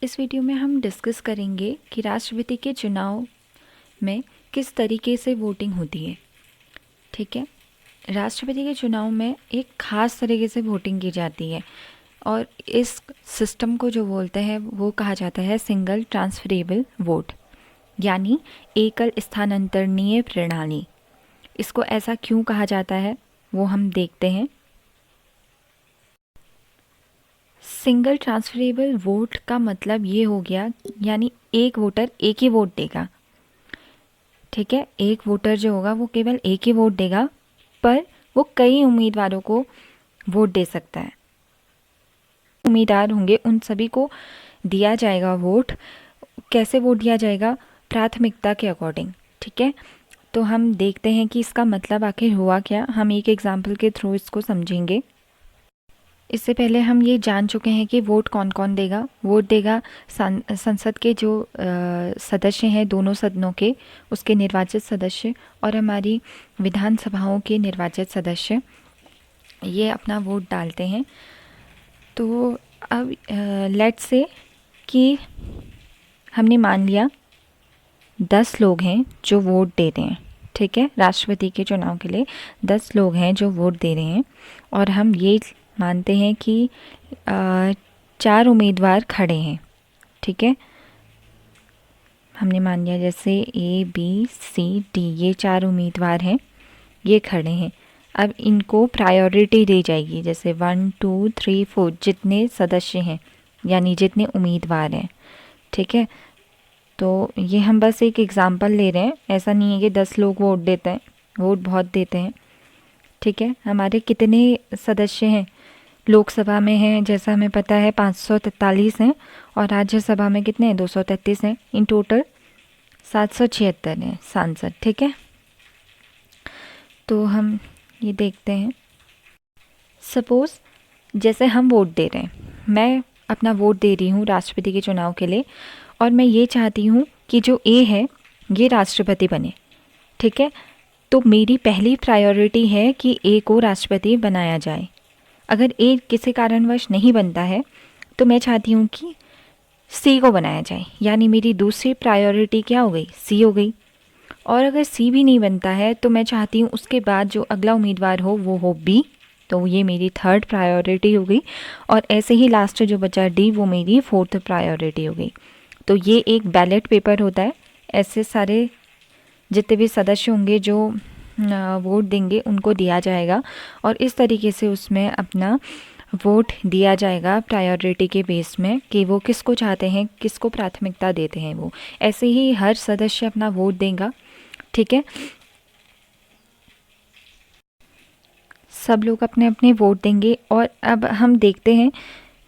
इस वीडियो में हम डिस्कस करेंगे कि राष्ट्रपति के चुनाव में किस तरीके से वोटिंग होती है। ठीक है, राष्ट्रपति के चुनाव में एक ख़ास तरीके से वोटिंग की जाती है और इस सिस्टम को जो बोलते हैं वो कहा जाता है सिंगल ट्रांसफरेबल वोट, यानी एकल स्थानांतरणीय प्रणाली। इसको ऐसा क्यों कहा जाता है वो हम देखते हैं। सिंगल ट्रांसफरेबल वोट का मतलब ये हो गया, यानी एक वोटर एक ही वोट देगा। ठीक है, एक वोटर जो होगा वो केवल एक ही वोट देगा, पर वो कई उम्मीदवारों को वोट दे सकता है। उम्मीदवार होंगे उन सभी को दिया जाएगा वोट। कैसे वोट दिया जाएगा? प्राथमिकता के अकॉर्डिंग। ठीक है, तो हम देखते हैं कि इसका मतलब आखिर हुआ क्या। हम एक एग्जाम्पल के थ्रू इसको समझेंगे। इससे पहले हम ये जान चुके हैं कि वोट कौन कौन देगा। वोट देगा संसद के जो सदस्य हैं, दोनों सदनों के, उसके निर्वाचित सदस्य, और हमारी विधानसभाओं के निर्वाचित सदस्य, ये अपना वोट डालते हैं। तो अब लेट्स से कि हमने मान लिया 10 लोग हैं जो वोट दे रहे हैं। ठीक है, राष्ट्रपति के चुनाव के लिए 10 लोग हैं जो वोट दे रहे हैं, और हम ये मानते हैं कि 4 उम्मीदवार खड़े हैं। ठीक है, हमने मान लिया जैसे A B C D, ये 4 उम्मीदवार हैं, ये खड़े हैं। अब इनको प्रायोरिटी दी जाएगी, जैसे 1 2 3 4 जितने सदस्य हैं, यानी जितने उम्मीदवार हैं। ठीक है, तो ये हम बस एक एग्ज़ाम्पल ले रहे हैं, ऐसा नहीं है कि 10 लोग वोट देते हैं, वोट बहुत देते हैं। ठीक है, हमारे कितने सदस्य हैं? लोकसभा में हैं, जैसा हमें पता है 543 हैं, और राज्यसभा में कितने हैं? 233 हैं। इन टोटल 776 हैं सांसद। ठीक है, तो हम ये देखते हैं। सपोज़ जैसे हम वोट दे रहे हैं, मैं अपना वोट दे रही हूँ राष्ट्रपति के चुनाव के लिए, और मैं ये चाहती हूँ कि जो A है ये राष्ट्रपति बने। ठीक है, तो मेरी पहली प्रायोरिटी है कि A को राष्ट्रपति बनाया जाए। अगर A किसी कारणवश नहीं बनता है तो मैं चाहती हूँ कि C को बनाया जाए, यानी मेरी दूसरी प्रायोरिटी क्या हो गई? C हो गई। और अगर C भी नहीं बनता है तो मैं चाहती हूँ उसके बाद जो अगला उम्मीदवार हो वो हो B, तो ये मेरी थर्ड प्रायोरिटी हो गई। और ऐसे ही लास्ट जो बचा D, वो मेरी फोर्थ प्रायोरिटी हो गई। तो ये एक बैलेट पेपर होता है, ऐसे सारे जितने भी सदस्य होंगे जो वोट देंगे उनको दिया जाएगा, और इस तरीके से उसमें अपना वोट दिया जाएगा प्रायोरिटी के बेस में कि वो किसको चाहते हैं, किसको प्राथमिकता देते हैं वो। ऐसे ही हर सदस्य अपना वोट देगा। ठीक है, सब लोग अपने अपने वोट देंगे। और अब हम देखते हैं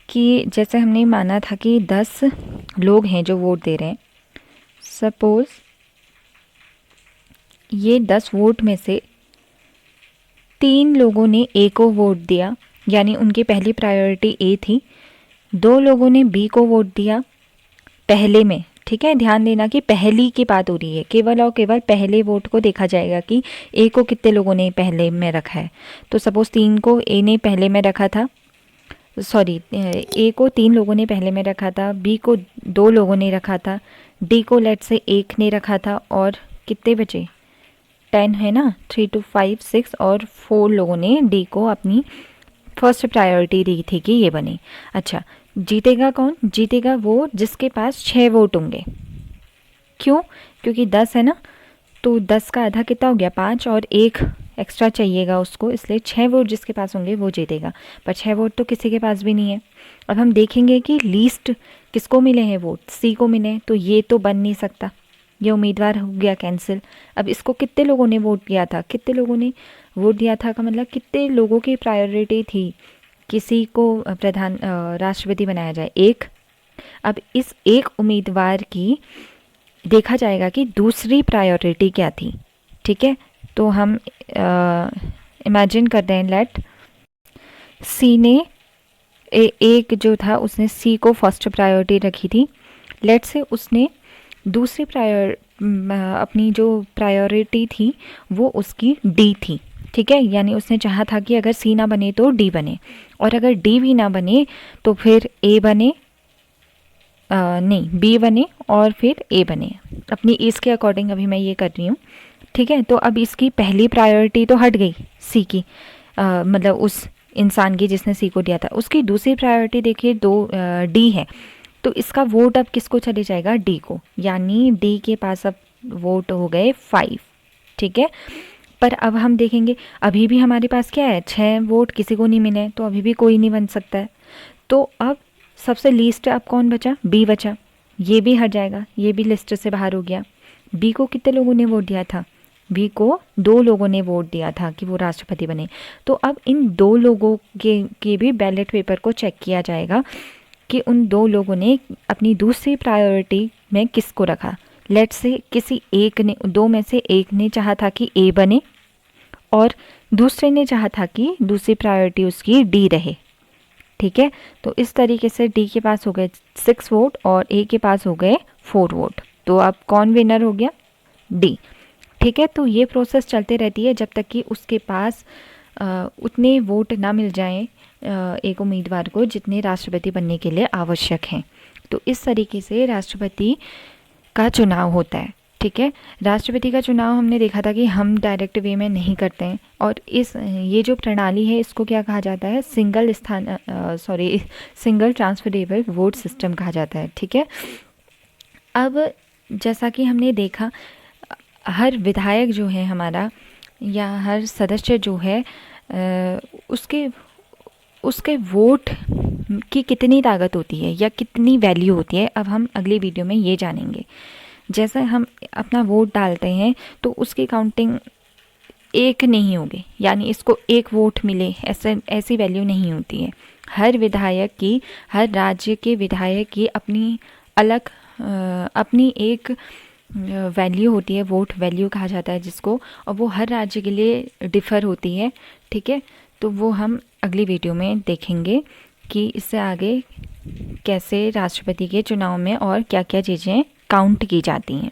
कि जैसे हमने माना था कि 10 लोग हैं जो वोट दे रहे हैं। सपोज़ ये 10 वोट में से 3 लोगों ने A को वोट दिया, यानी उनकी पहली प्रायोरिटी A थी। 2 लोगों ने B को वोट दिया पहले में। ठीक है, ध्यान देना कि पहली की बात हो रही है, केवल और केवल पहले वोट को देखा जाएगा कि A को कितने लोगों ने पहले में रखा है। तो सपोज़ 3 को A ने पहले में रखा था, सॉरी A को 3 लोगों ने पहले में रखा था, B को 2 लोगों ने रखा था, D को लेट से 1 ने रखा था, और कितने बचे? 10 है ना, 3 2 5 6, और 4 लोगों ने D को अपनी फर्स्ट प्रायोरिटी दी थी कि ये बने। अच्छा, जीतेगा कौन? जीतेगा वो जिसके पास 6 वोट होंगे। क्यों? क्योंकि 10 है ना, तो 10 का आधा कितना हो गया? 5, और 1 एक्स्ट्रा चाहिएगा उसको, इसलिए 6 वोट जिसके पास होंगे वो जीतेगा। पर 6 वोट तो किसी के पास भी नहीं है। अब हम देखेंगे कि लीस्ट किसको मिले हैं वोट? C को मिले, तो ये तो बन नहीं सकता, ये उम्मीदवार हो गया कैंसिल। अब इसको कितने लोगों ने वोट दिया था? कितने लोगों ने वोट दिया था का मतलब कितने लोगों की प्रायोरिटी थी किसी को राष्ट्रपति बनाया जाए? 1। अब इस एक उम्मीदवार की देखा जाएगा कि दूसरी प्रायोरिटी क्या थी। ठीक है, तो हम इमेजिन कर रहे हैं, लेट C ने एक जो था उसने C को फर्स्ट प्रायोरिटी रखी थी। लेट से उसने दूसरी अपनी जो प्रायोरिटी थी वो उसकी D थी। ठीक है, यानी उसने चाहा था कि अगर C ना बने तो D बने, और अगर D भी ना बने तो फिर A बने, नहीं, बी बने और फिर ए बने। अपनी एज के अकॉर्डिंग अभी मैं ये कर रही हूँ, ठीक है। तो अब इसकी पहली प्रायोरिटी तो हट गई सी की, मतलब उस इंसान की जिसने सी को दिया था। उसकी दूसरी प्रायोरिटी देखिए डी है, तो इसका वोट अब किसको चले जाएगा, डी को, यानी डी के पास अब वोट हो गए 5, ठीक है। पर अब हम देखेंगे अभी भी हमारे पास क्या है, 6 वोट किसी को नहीं मिले, तो अभी भी कोई नहीं बन सकता है। तो अब सबसे लीस्ट अब कौन बचा, बी बचा, ये भी हट जाएगा, ये भी लिस्ट से बाहर हो गया। बी को कितने लोगों ने वोट दिया था, बी को 2 लोगों ने वोट दिया था कि वो राष्ट्रपति बने। तो अब इन 2 लोगों के भी बैलेट पेपर को चेक किया जाएगा कि उन 2 लोगों ने अपनी दूसरी प्रायोरिटी में किसको रखा। लेट से किसी एक ने, 2 में से एक ने चाहा था कि ए बने और दूसरे ने चाहा था कि दूसरी प्रायोरिटी उसकी डी रहे, ठीक है। तो इस तरीके से डी के पास हो गए 6 वोट और ए के पास हो गए 4 वोट। तो अब कौन विनर हो गया, डी, ठीक है। तो ये प्रोसेस चलते रहती है जब तक कि उसके पास उतने वोट ना मिल जाएं एक उम्मीदवार को जितने राष्ट्रपति बनने के लिए आवश्यक हैं। तो इस तरीके से राष्ट्रपति का चुनाव होता है, ठीक है। राष्ट्रपति का चुनाव हमने देखा था कि हम डायरेक्ट वे में नहीं करते हैं, और ये जो प्रणाली है इसको क्या कहा जाता है, सिंगल ट्रांसफरेबल वोट सिस्टम कहा जाता है, ठीक है। अब जैसा कि हमने देखा, हर विधायक जो है हमारा, या हर सदस्य जो है, उसके वोट की कितनी ताकत होती है या कितनी वैल्यू होती है, अब हम अगली वीडियो में ये जानेंगे। जैसे हम अपना वोट डालते हैं तो उसकी काउंटिंग एक नहीं होगी, यानी इसको एक वोट मिले ऐसी वैल्यू नहीं होती है। हर विधायक की, हर राज्य के विधायक की अपनी अलग अपनी एक वैल्यू होती है, वोट वैल्यू कहा जाता है जिसको, और वो हर राज्य के लिए डिफ़र होती है, ठीक है। तो वो हम अगली वीडियो में देखेंगे कि इससे आगे कैसे राष्ट्रपति के चुनाव में और क्या क्या चीज़ें काउंट की जाती हैं।